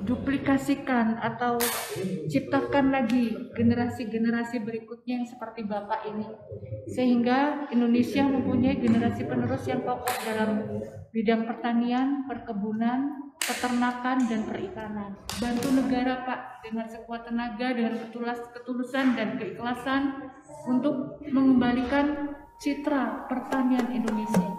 duplikasikan atau ciptakan lagi generasi-generasi berikutnya yang seperti Bapak ini, sehingga Indonesia mempunyai generasi penerus yang kokoh dalam bidang pertanian, perkebunan, peternakan, dan perikanan. Bantu negara Pak dengan sekuat tenaga, dengan ketulusan dan keikhlasan untuk mengembalikan citra pertanian Indonesia.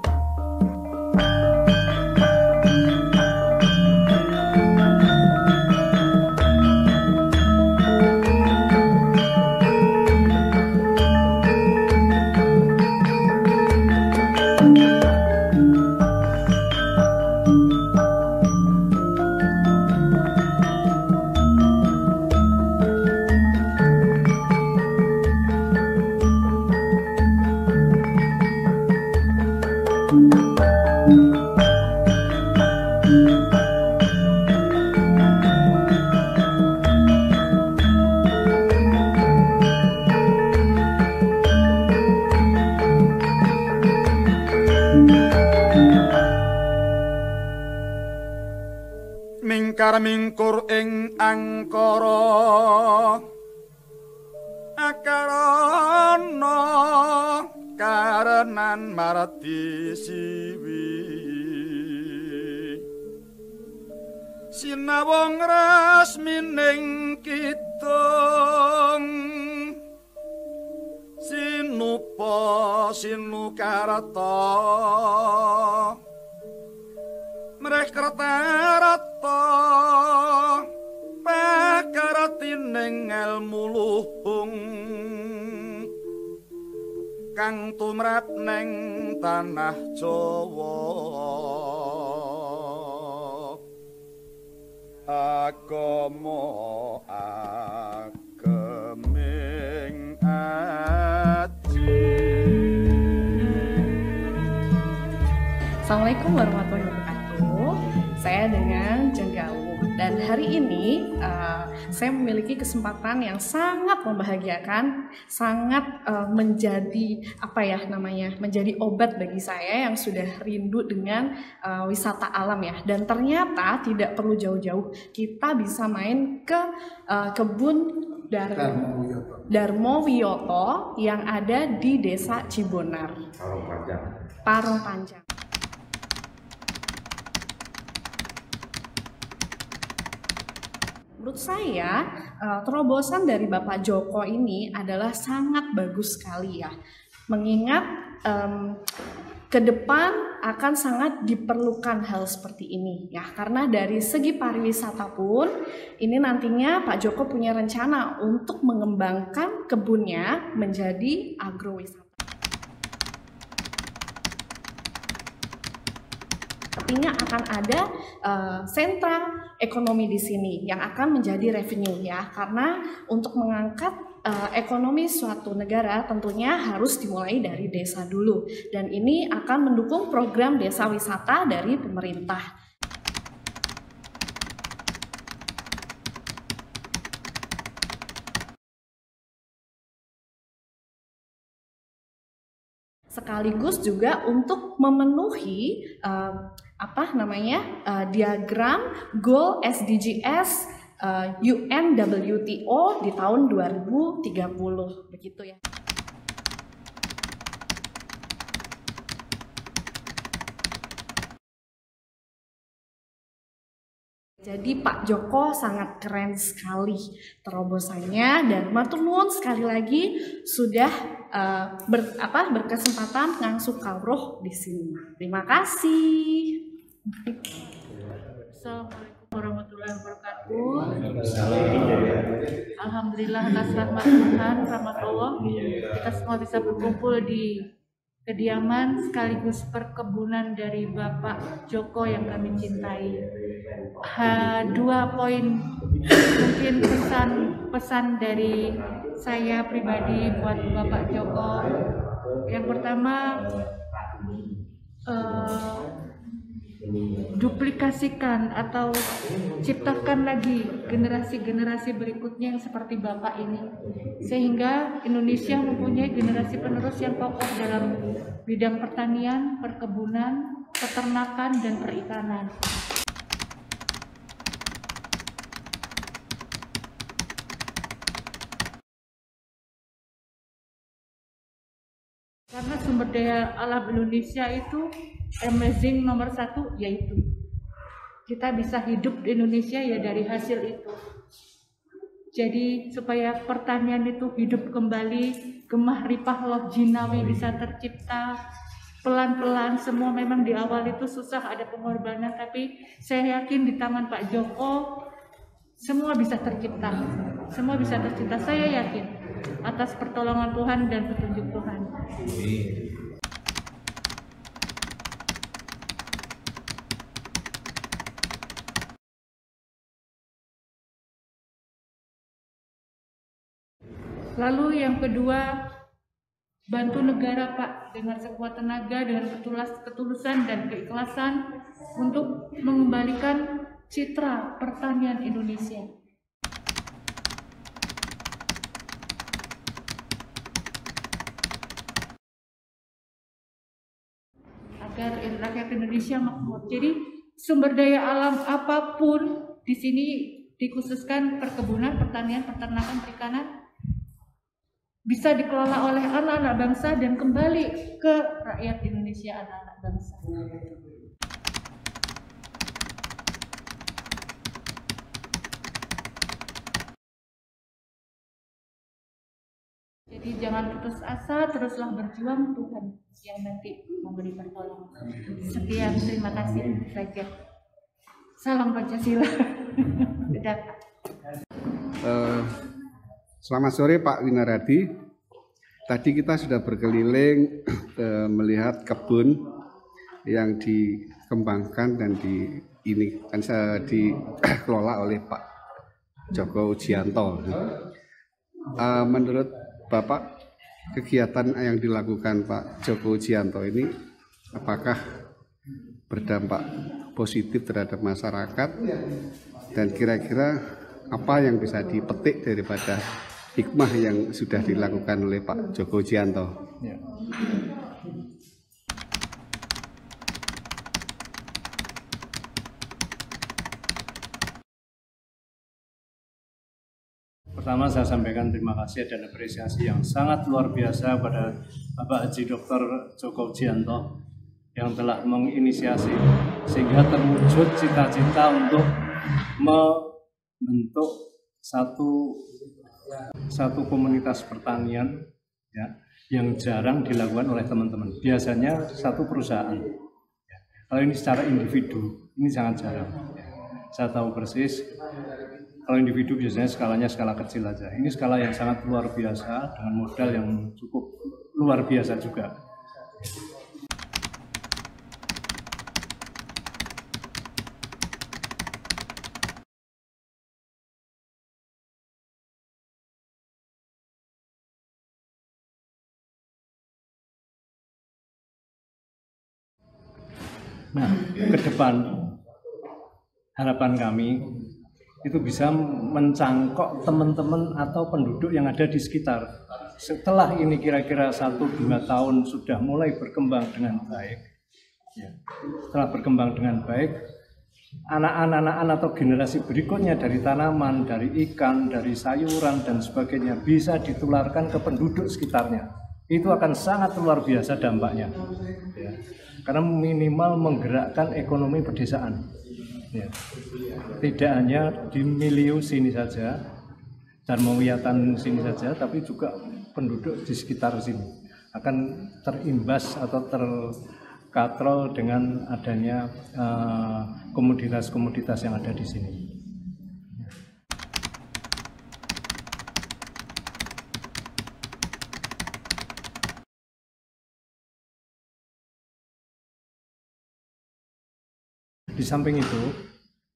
Mingkar mingkur ing angkara akarana karenan marati siwi sinawang rasmining kidung sinupa sinukarata mrekrata pakaratining ilmu luhung kang tumrap ning tanah Jawa agama ageming aji. Assalamualaikum warahmatullahi wabarakatuh. Saya dengan Jenggawu dan hari ini saya memiliki kesempatan yang sangat membahagiakan, sangat menjadi menjadi obat bagi saya yang sudah rindu dengan wisata alam ya. Dan ternyata tidak perlu jauh-jauh, kita bisa main ke kebun Darmo Wiyoto yang ada di Desa Cibonar, Parung Panjang. Menurut saya, terobosan dari Bapak Joko ini adalah sangat bagus sekali ya. Mengingat ke depan akan sangat diperlukan hal seperti ini ya. Karena dari segi pariwisata pun, ini nantinya Pak Joko punya rencana untuk mengembangkan kebunnya menjadi agrowisata. Artinya akan ada sentra ekonomi di sini yang akan menjadi revenue ya, karena untuk mengangkat ekonomi suatu negara tentunya harus dimulai dari desa dulu, dan ini akan mendukung program desa wisata dari pemerintah. Sekaligus juga untuk memenuhi diagram goal SDGs UNWTO di tahun 2030 begitu ya. Jadi Pak Joko sangat keren sekali terobosannya, dan matur nuwun sekali lagi sudah berkesempatan ngangsu kawruh di sini. Terima kasih. Assalamualaikum warahmatullahi wabarakatuh. Alhamdulillah atas rahmat Tuhan, rahmat Allah, kita semua bisa berkumpul di kediaman sekaligus perkebunan dari Bapak Joko yang kami cintai. Dua poin mungkin pesan dari saya pribadi buat Bapak Joko. Yang pertama, duplikasikan atau ciptakan lagi generasi-generasi berikutnya yang seperti Bapak ini, sehingga Indonesia mempunyai generasi penerus yang kokoh dalam bidang pertanian, perkebunan, peternakan, dan perikanan. Karena sumber daya alam Indonesia itu amazing nomor satu, yaitu kita bisa hidup di Indonesia ya dari hasil itu. Jadi supaya pertanian itu hidup kembali, gemah ripah loh jinawi bisa tercipta. Pelan-pelan, semua memang di awal itu susah, ada pengorbanan, tapi saya yakin di tangan Pak Joko semua bisa tercipta. Semua bisa tercipta, saya yakin, atas pertolongan Tuhan dan petunjuk Tuhan. Lalu yang kedua, bantu negara Pak dengan sekuat tenaga, dengan ketulusan dan keikhlasan untuk mengembalikan citra pertanian Indonesia. Agar rakyat Indonesia makmur. Jadi sumber daya alam apapun di sini dikhususkan perkebunan, pertanian, peternakan, perikanan bisa dikelola oleh anak-anak bangsa dan kembali ke rakyat Indonesia, anak-anak bangsa. Jadi jangan putus asa, teruslah berjuang, Tuhan yang nanti memberi pertolongan. Sekian, terima kasih saja. Salam Pancasila. Selamat sore Pak Winaradi. Tadi kita sudah berkeliling melihat kebun yang dikembangkan dan dikelola oleh Pak Joko Ujianto. Menurut Bapak, kegiatan yang dilakukan Pak Joko Ujianto ini apakah berdampak positif terhadap masyarakat, dan kira-kira apa yang bisa dipetik daripada hikmah yang sudah dilakukan oleh Pak Joko Ujianto? Ya. Pertama saya sampaikan terima kasih dan apresiasi yang sangat luar biasa pada Bapak Haji Dr. Joko Ujianto yang telah menginisiasi sehingga terwujud cita-cita untuk membentuk satu komunitas pertanian ya, yang jarang dilakukan oleh teman-teman. Biasanya satu perusahaan. Ya. Kalau ini secara individu, ini sangat jarang. Ya. Saya tahu persis. Kalau individu biasanya skalanya skala kecil aja. Ini skala yang sangat luar biasa dengan modal yang cukup luar biasa juga. Nah, ke depan harapan kami itu bisa mencangkok teman-teman atau penduduk yang ada di sekitar. Setelah ini kira-kira 1-2 tahun sudah mulai berkembang dengan baik, ya. Setelah berkembang dengan baik, anak-anak atau generasi berikutnya dari tanaman, dari ikan, dari sayuran dan sebagainya bisa ditularkan ke penduduk sekitarnya. Itu akan sangat luar biasa dampaknya, ya. Karena minimal menggerakkan ekonomi pedesaan. Ya. Tidak hanya di milieu sini saja, Darmawijatan sini saja, tapi juga penduduk di sekitar sini akan terimbas atau terkatrol dengan adanya komoditas-komoditas yang ada di sini. Di samping itu,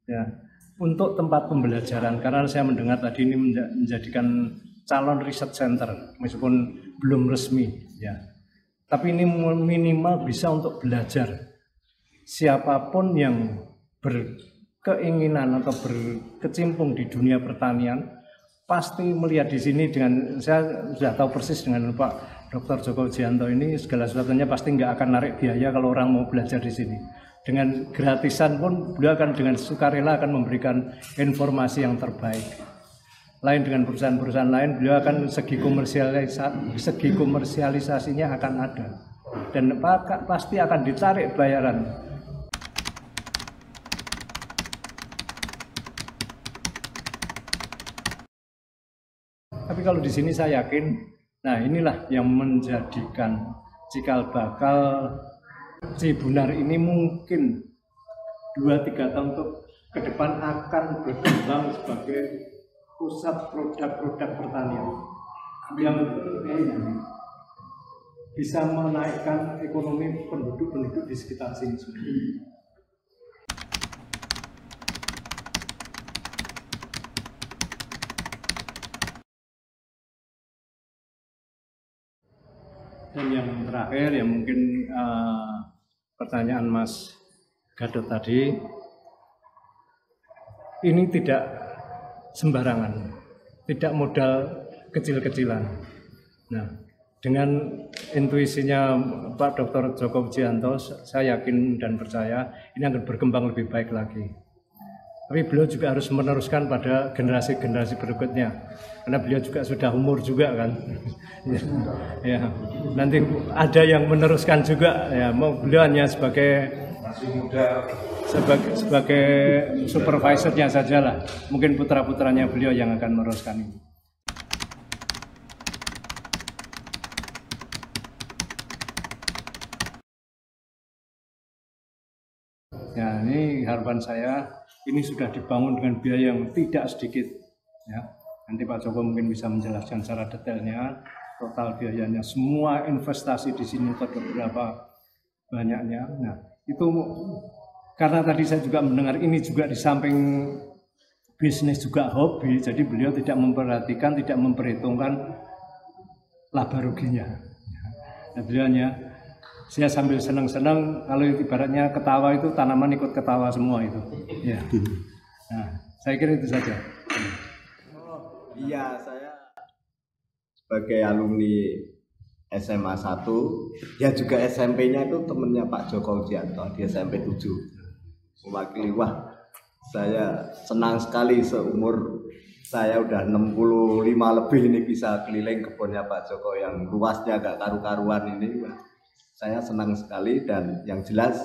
ya, untuk tempat pembelajaran, karena saya mendengar tadi ini menjadikan calon riset center, meskipun belum resmi, ya, tapi ini minimal bisa untuk belajar. Siapapun yang berkeinginan atau berkecimpung di dunia pertanian, pasti melihat di sini dengan, saya sudah tahu persis dengan Pak Dr. Joko Ujianto ini segala sesuatunya pasti nggak akan narik biaya kalau orang mau belajar di sini. Dengan gratisan pun beliau akan dengan sukarela akan memberikan informasi yang terbaik. lain dengan perusahaan-perusahaan lain, beliau akan segi komersialisasinya akan ada dan pasti akan ditarik bayaran. Tapi kalau di sini saya yakin, nah inilah yang menjadikan cikal bakal Cibunar ini mungkin 2-3 tahun ke depan akan berkembang sebagai pusat produk-produk pertanian yang bisa menaikkan ekonomi penduduk-penduduk di sekitar sini. Dan yang terakhir ya mungkin pertanyaan Mas Gadot tadi, ini tidak sembarangan, tidak modal kecil-kecilan. Nah, dengan intuisinya Pak Dr. Djoko Wijiyanto, saya yakin dan percaya ini akan berkembang lebih baik lagi. Tapi beliau juga harus meneruskan pada generasi-generasi berikutnya, karena beliau juga sudah umur juga kan. Ya, nanti ada yang meneruskan juga. Ya, mau beliau hanya sebagai supervisornya saja lah. Mungkin putra-putranya beliau yang akan meneruskan ini. Ya, ini harapan saya. Ini sudah dibangun dengan biaya yang tidak sedikit. Ya, nanti Pak Joko mungkin bisa menjelaskan secara detailnya total biayanya. Semua investasi di sini berapa banyaknya. Nah, itu karena tadi saya juga mendengar ini juga di samping bisnis juga hobi, jadi beliau tidak memperhatikan, tidak memperhitungkan laba ruginya. Nah, beliau hanya saya sambil senang-senang, kalau ibaratnya ketawa itu tanaman ikut ketawa semua itu. Ya. Nah, saya kira itu saja. Iya, saya sebagai alumni SMA 1, ya juga SMP-nya itu temennya Pak Djoko Wijiyanto di SMP 7. Mewakili, wah saya senang sekali seumur saya udah 65 lebih ini bisa keliling kebunnya Pak Djoko yang luasnya gak karu-karuan ini. Wah, saya senang sekali dan yang jelas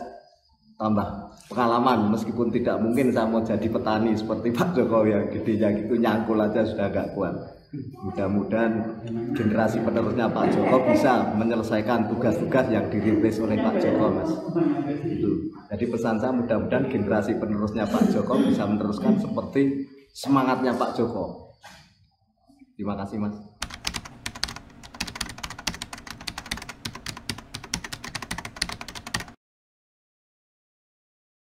tambah pengalaman, meskipun tidak mungkin saya mau jadi petani seperti Pak Jokowi yang gedenya gitu nyangkul aja sudah agak kuat. Mudah-mudahan generasi penerusnya Pak Joko bisa menyelesaikan tugas-tugas yang dirintis oleh Pak Joko, Mas. Itu. Jadi pesan saya mudah-mudahan generasi penerusnya Pak Joko bisa meneruskan seperti semangatnya Pak Joko. Terima kasih, Mas.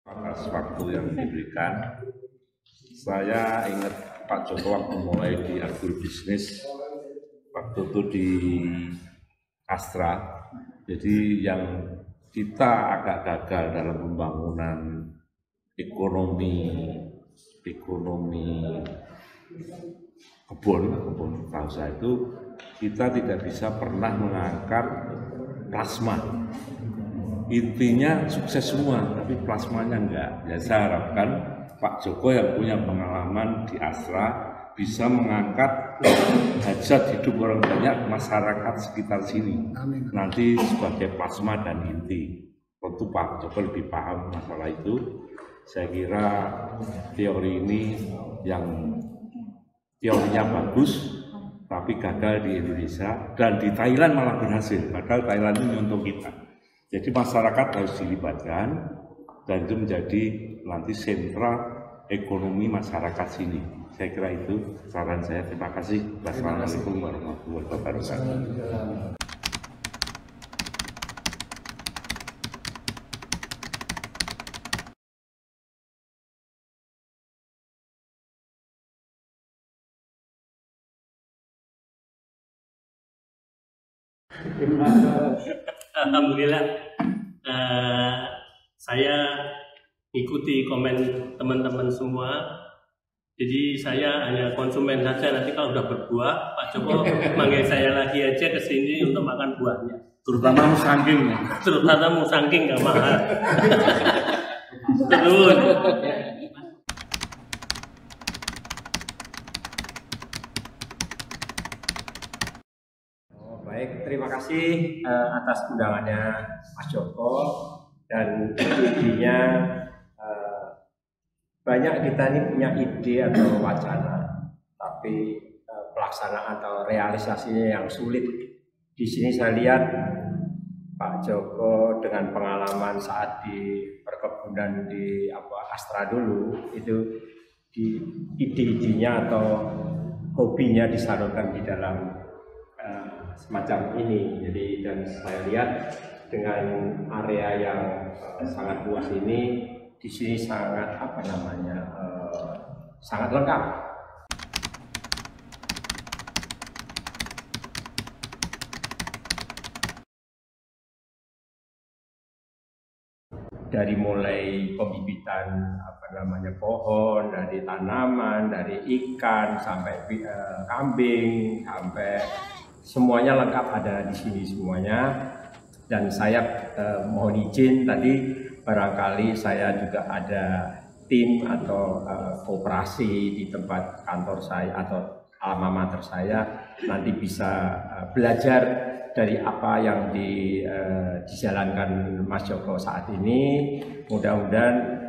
Atas waktu yang diberikan, saya ingat Pak Joko waktu mulai di agribisnis, waktu itu di Astra. Jadi yang kita agak gagal dalam pembangunan ekonomi kebun usaha itu, kita tidak bisa pernah mengangkat plasma. Intinya sukses semua, tapi plasmanya enggak. Ya, saya harapkan Pak Joko yang punya pengalaman di Astra bisa mengangkat hajat hidup orang banyak masyarakat sekitar sini. Nanti sebagai plasma dan inti. Tentu Pak Joko lebih paham masalah itu. Saya kira teori ini yang teorinya bagus, tapi gagal di Indonesia dan di Thailand malah berhasil. Padahal Thailand ini untuk kita. Jadi masyarakat harus dilibatkan dan itu menjadi nanti sentra ekonomi masyarakat sini. Saya kira itu saran saya. Terima kasih. Wassalamualaikum warahmatullahi wabarakatuh. Alhamdulillah, saya ikuti komen teman-teman semua. Jadi saya hanya konsumen saja. Nanti kalau udah berbuah, Pak Joko manggil saya lagi aja ke sini untuk makan buahnya. Terutama musangking. Terutama musangking nggak mahal. Terus. Baik, terima kasih atas undangannya Mas Joko dan idenya. Banyak kita ini punya ide atau wacana, tapi pelaksanaan atau realisasinya yang sulit. Di sini saya lihat Pak Joko dengan pengalaman saat di perkebunan di Astra dulu, itu di ide-idenya atau hobinya disalurkan di dalam semacam ini. Jadi dan saya lihat dengan area yang sangat luas ini, di sini sangat sangat lengkap. Dari mulai pembibitan pohon, dari tanaman, dari ikan sampai kambing, sampai semuanya lengkap ada di sini semuanya. Dan saya mohon izin tadi barangkali saya juga ada tim atau kooperasi di tempat kantor saya atau alma mater saya, nanti bisa belajar dari apa yang dijalankan Mas Joko saat ini. Mudah-mudahan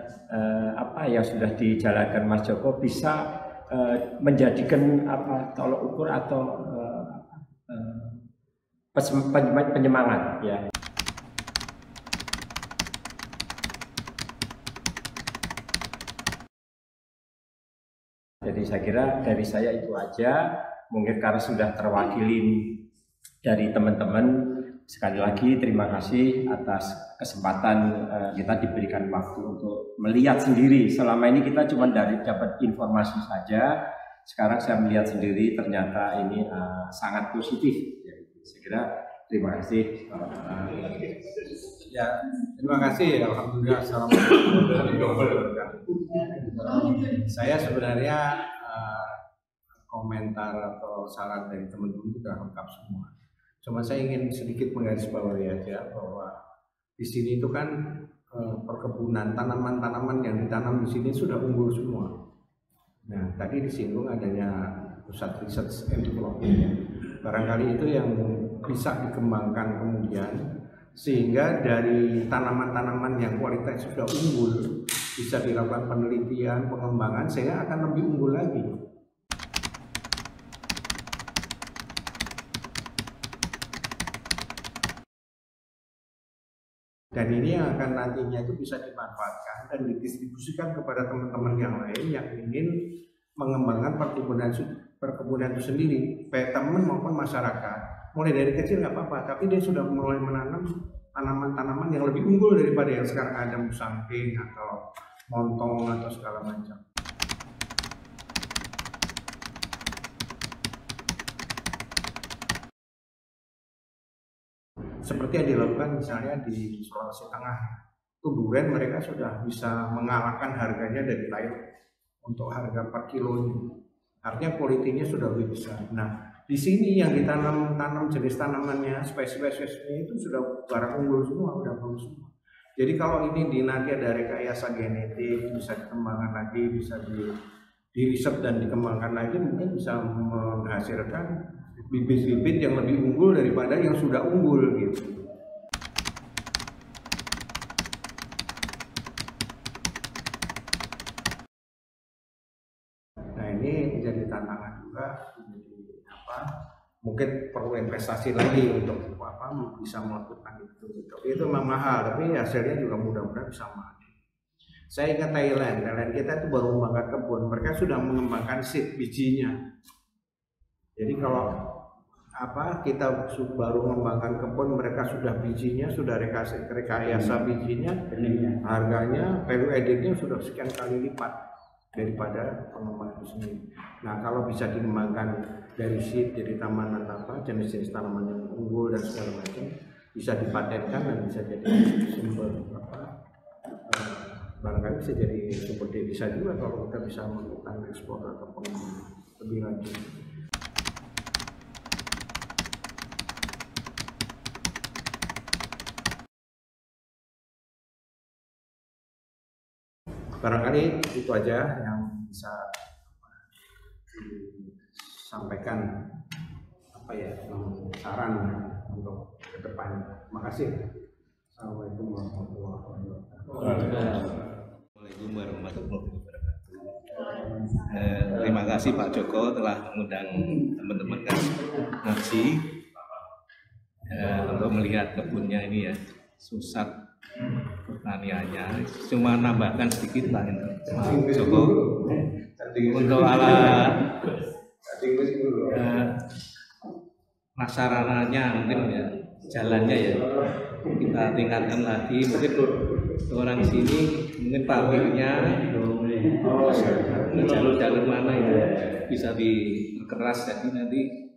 apa yang sudah dijalankan Mas Joko bisa menjadikan tolok ukur atau penyemangat ya. Jadi saya kira dari saya itu aja, mungkin karena sudah terwakili dari teman-teman. Sekali lagi terima kasih atas kesempatan kita diberikan waktu untuk melihat sendiri. Selama ini kita cuma dapat informasi saja, sekarang saya melihat sendiri ternyata ini sangat positif. Saya kira terima kasih. Ya, terima kasih. Alhamdulillah. Assalamualaikum warahmatullahi wabarakatuh. Saya sebenarnya komentar atau saran dari teman-teman sudah lengkap semua. Cuma saya ingin sedikit menggarisbawahi aja bahwa di sini itu kan perkebunan tanaman-tanaman yang ditanam di sini sudah unggul semua. Nah, tadi disinggung adanya pusat research and development. Barangkali itu yang bisa dikembangkan kemudian, sehingga dari tanaman-tanaman yang kualitasnya sudah unggul bisa dilakukan penelitian, pengembangan sehingga akan lebih unggul lagi. Dan ini yang akan nantinya itu bisa dimanfaatkan dan didistribusikan kepada teman-teman yang lain yang ingin mengembangkan perkebunan itu sendiri, baik teman maupun masyarakat. Mulai dari kecil nggak apa-apa, tapi dia sudah mulai menanam tanaman-tanaman yang lebih unggul daripada yang sekarang ada, musangking atau montong atau segala macam. Seperti yang dilakukan misalnya di Sulawesi Tengah, itu durian mereka sudah bisa mengalahkan harganya dari Thailand untuk harga per kilonya. Artinya kualitinya sudah lebih besar. Nah, di sini yang ditanam jenis tanamannya, spesiesnya itu sudah barang unggul semua, udah bagus semua. Jadi kalau ini nanti ada rekayasa genetik, bisa dikembangkan lagi, bisa diriset dan dikembangkan lagi, mungkin bisa menghasilkan bibit-bibit yang lebih unggul daripada yang sudah unggul gitu. Nah, ini menjadi tantangan juga, mungkin perlu investasi lagi untuk bisa melakukan itu. Itu memang mahal, tapi hasilnya juga mudah-mudahan bisa mahal. Saya ingat Thailand kita itu baru mengembangkan kebun, mereka sudah mengembangkan seed bijinya. Jadi kalau kita baru mengembangkan kebun, mereka sudah bijinya, sudah rekayasa bijinya, harganya, value added-nya sudah sekian kali lipat daripada pengembangan itu sendiri. Nah, kalau bisa dikembangkan dari seed jadi tanaman jenis-jenis tanaman yang unggul dan segala macam, bisa dipatenkan dan bisa jadi sumber barangkali bisa jadi sumber devisa juga kalau kita bisa melakukan ekspor atau pengembangan lebih lanjut. Barangkali itu aja yang bisa disampaikan apa ya, saran untuk ke depan. Terima kasih. Assalamualaikum warahmatullahi wabarakatuh. Assalamualaikum warahmatullahi wabarakatuh. Terima kasih Pak Joko telah mengundang teman-teman ngaji untuk melihat kebunnya ini ya, susah pertaniannya. Cuma nambahkan sedikit lah ini Pak Joko untuk prasarananya mungkin ya, jalannya ya kita tingkatkan lagi. Mungkin orang sini mungkin parkirnya jalur mana ya bisa dikeras, jadi nanti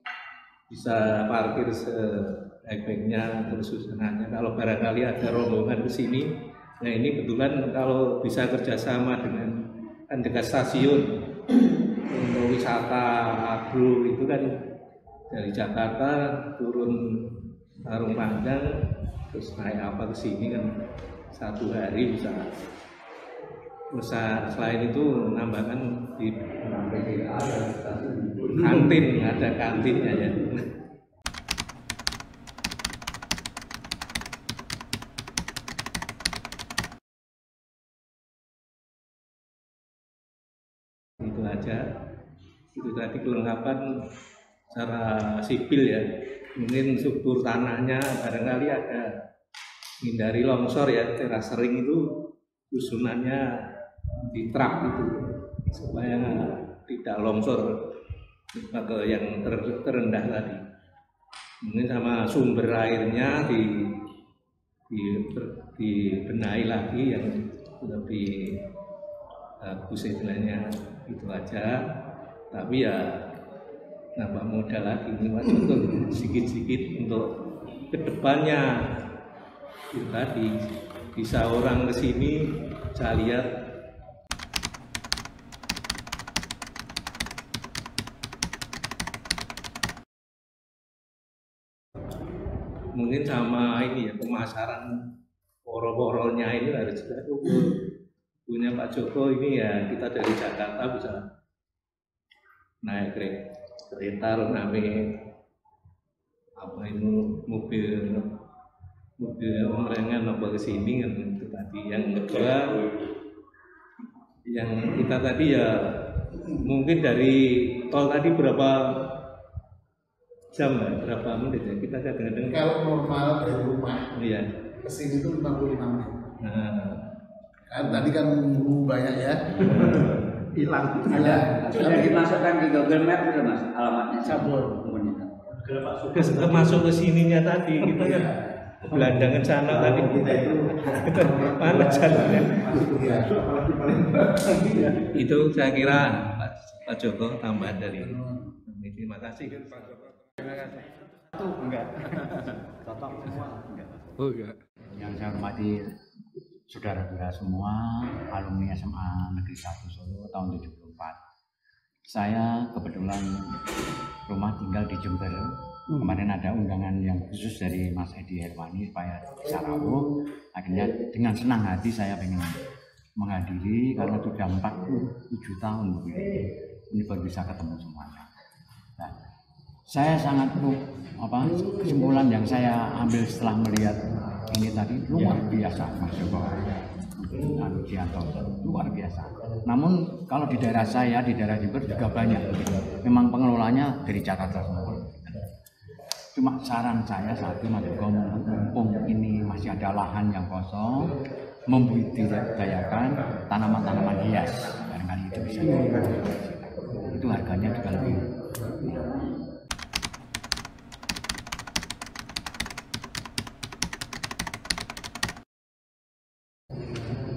bisa parkir sebaik-baiknya, terus susunannya. Kalau barangkali ada rombongan ke sini, nah ini kebetulan kalau bisa kerjasama dengan kan dekat stasiun untuk wisata agro itu kan dari Jakarta turun Tarung Panjang terus naik apa ke sini kan 1 hari bisa. Terus selain itu menambahkan di kantin, ada kantinnya ya. Itu aja. Itu tadi kelengkapan secara sipil ya. Mungkin struktur tanahnya barangkali ada hindari longsor ya, teras sering itu susunannya di trap itu supaya tidak longsor ke yang terendah tadi. Mungkin sama sumber airnya dibenahi lagi yang lebih bagus istilahnya. Itu aja. Tapi ya nambah modal lagi ini untuk sedikit-sedikit untuk kedepannya. Itu tadi bisa orang kesini saya lihat mungkin sama ini ya, pemasaran poro-poronya ini harus kita ukur. Punya Pak Joko ini ya, kita dari Jakarta bisa naik kereta rame apa ini mobil orangan apa kesini kan. Itu tadi. Yang kedua yang kita tadi ya mungkin dari tol tadi berapa jam ya, berapa menit ya kita kadang-kadang kalau normal dari rumah iya kesini itu 45 menit. Kan tadi kan nunggu banyak ya. Hilang. Ada sudah dimasukkan di Google Map sudah Mas alamatnya. Sabun. Sudah masuk ke sininya tadi kita kan gelandangan sana tadi kita mana jalannya. Itu saya kira Pak Joko tambahan dari ini. Terima kasih Pak Joko. Terima kasih. Enggak. Cocok semua. Enggak. Oh enggak. Yang saya hormati saudara-saudara semua, alumni SMA Negeri 1 Solo tahun 74. Saya kebetulan rumah tinggal di Jember. Kemarin ada undangan yang khusus dari Mas Edi Herwani supaya bisa rawuh. Akhirnya dengan senang hati saya ingin menghadiri karena sudah 47 tahun begitu. Ini baru bisa ketemu semuanya. Nah, saya sangat kesimpulan yang saya ambil setelah melihat ini tadi luar biasa Mas Joko Wijianto, luar biasa. Namun kalau di daerah saya, di daerah Jember juga banyak. Memang pengelolanya dari Jakarta semua. Cuma saran saya satu Mas Joko, mumpung ini masih ada lahan yang kosong, membudidayakan tanaman-tanaman hias. Barangkali itu bisa itu harganya juga lebih.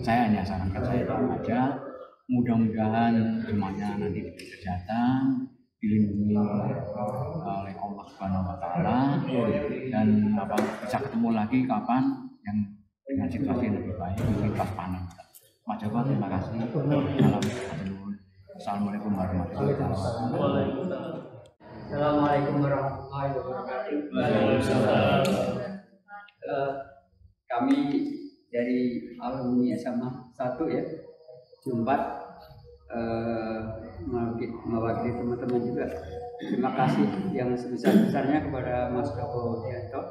Saya hanya sarankan saya aja, mudah-mudahan semuanya nanti diberi kesehatan, dilindungi oleh Allah Subhanahu wa Ta'ala, dan bisa ketemu lagi kapan yang dengan situasi yang lebih baik, mungkin pas panen. Mas Joko, terima kasih. Assalamualaikum warahmatullahi wabarakatuh. Assalamualaikum warahmatullahi wabarakatuh. Kami dari alumni SMA 1 ya, Jumbat, mewakili teman-teman juga terima kasih yang sebesar-besarnya kepada Mas Joko Ujianto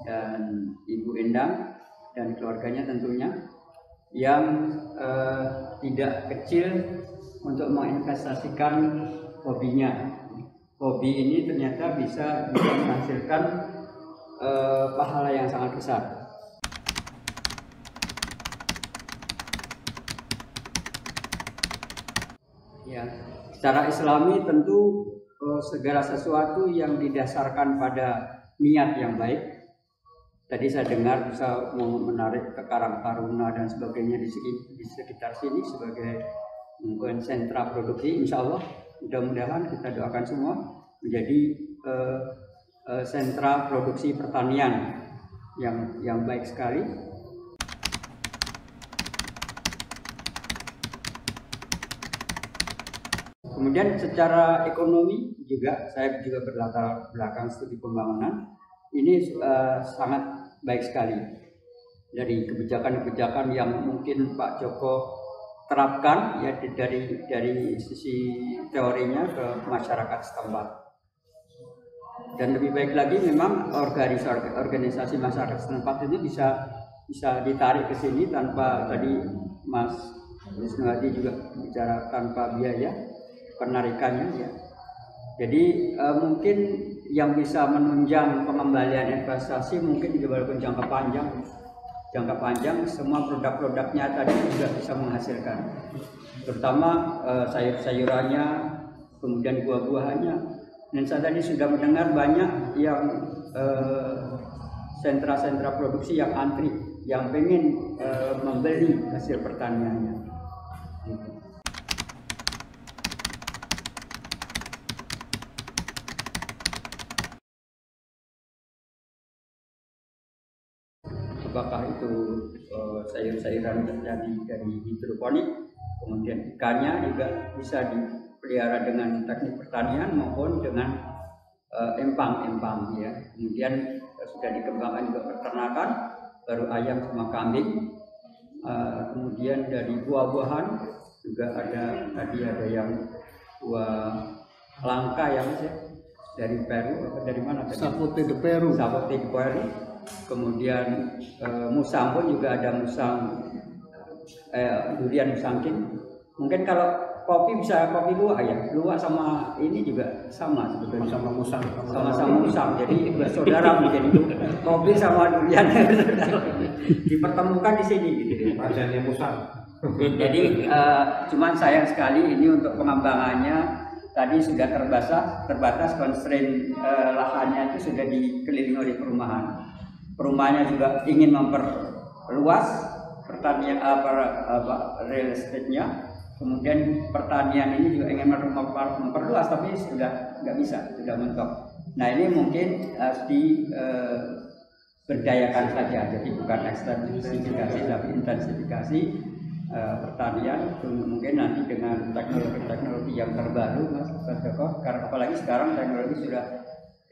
dan Ibu Endang dan keluarganya tentunya yang tidak kecil untuk menginvestasikan hobinya. Hobi ini ternyata bisa menghasilkan pahala yang sangat besar. Ya, secara Islami tentu segala sesuatu yang didasarkan pada niat yang baik. Tadi saya dengar bisa menarik ke Karang Taruna dan sebagainya di sekitar sini sebagai sentra produksi. Insya Allah mudah-mudahan kita doakan semua menjadi sentra produksi pertanian yang baik sekali. Kemudian secara ekonomi juga saya juga berlatar belakang studi pembangunan. Ini sangat baik sekali dari kebijakan-kebijakan yang mungkin Pak Joko terapkan ya dari sisi teorinya ke masyarakat setempat. Dan lebih baik lagi memang organisasi masyarakat setempat ini bisa ditarik ke sini tanpa tadi Mas Wisnu Hadi juga bicara tanpa biaya penarikannya ya. Jadi mungkin yang bisa menunjang pengembalian investasi mungkin juga walaupun jangka panjang semua produk-produknya tadi juga bisa menghasilkan, terutama sayur-sayurannya, kemudian buah-buahannya. Dan saya tadi sudah mendengar banyak yang sentra-sentra produksi yang antri, yang pengen membeli hasil pertaniannya. Gitu. Apakah itu sayur-sayuran dari hidroponik, kemudian ikannya juga bisa dipelihara dengan teknik pertanian maupun dengan empang ya. Kemudian sudah dikembangkan juga peternakan, baru ayam sama kambing. Kemudian dari buah-buahan juga ada yang buah langka yang dari Peru atau dari mana? Sapote de Peru. Kemudian musang pun juga ada musang durian musangking. Mungkin kalau kopi bisa kopi luwak ya, luwak sama ini juga sama sebetulnya. Sama-sama musang. Jadi bersaudara menjadi kopi sama durian dipertemukan di sini gitu. Rajanya musang. Jadi cuman sayang sekali ini untuk pengembangannya tadi sudah terbatas constraint lahannya itu sudah dikelilingi oleh perumahan. Perumahannya juga ingin memperluas pertanian real estate-nya, kemudian pertanian ini juga ingin memperluas tapi sudah nggak bisa, sudah mentok. Nah ini mungkin harus diberdayakan saja, jadi bukan ekstensifikasi tapi intensifikasi pertanian. Mungkin nanti dengan teknologi yang terbaru Mas Joko, karena apalagi sekarang teknologi sudah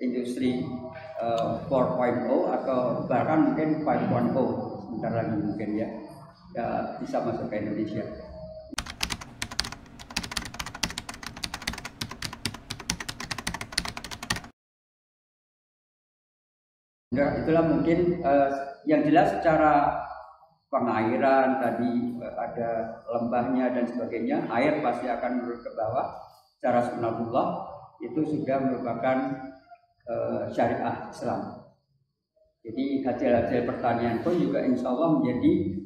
industri 4.0 atau bahkan mungkin 5.0 sebentar lagi mungkin ya bisa masuk ke Indonesia. Nah, itulah mungkin yang jelas secara pengairan tadi ada lembahnya dan sebagainya, air pasti akan menurun ke bawah. Secara sunatullah itu sudah merupakan syariah Islam. Jadi hasil-hasil pertanian pun juga insya Allah menjadi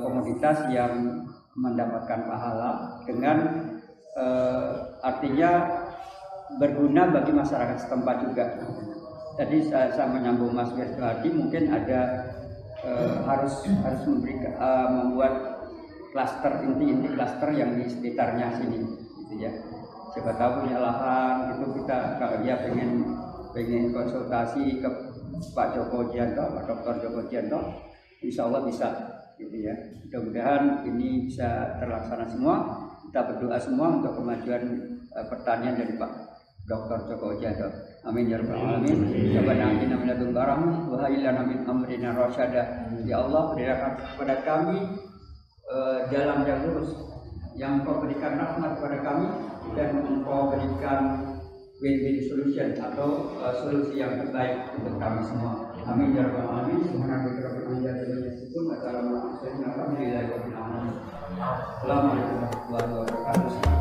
komoditas yang mendapatkan pahala dengan artinya berguna bagi masyarakat setempat juga. Tadi saya menyambung Mas Wisnu Hadi, mungkin ada harus membuat klaster inti klaster yang di sekitarnya sini, gitu ya. Siapa tahu punya lahan itu kita kalau dia pengen konsultasi ke Pak Joko Ujianto, Pak Dr. Joko Ujianto, insya Allah bisa, gitu ya. Mudah-mudahan ini bisa terlaksana semua. Kita berdoa semua untuk kemajuan pertanian dari Pak Dr. Joko Ujianto. Amin ya rabbal alamin. Rabbana atina min ladunka rahmah wa hayyi lana min amrina rasyada. Ya Allah, berikan kepada kami jalan yang lurus, yang Engkau berikan rahmat kepada kami dan Engkau berikan win-win solution atau solusi yang terbaik untuk kami semua. Amin ya rabbal alamin. Subhanallah Assalamualaikum warahmatullahi wabarakatuh.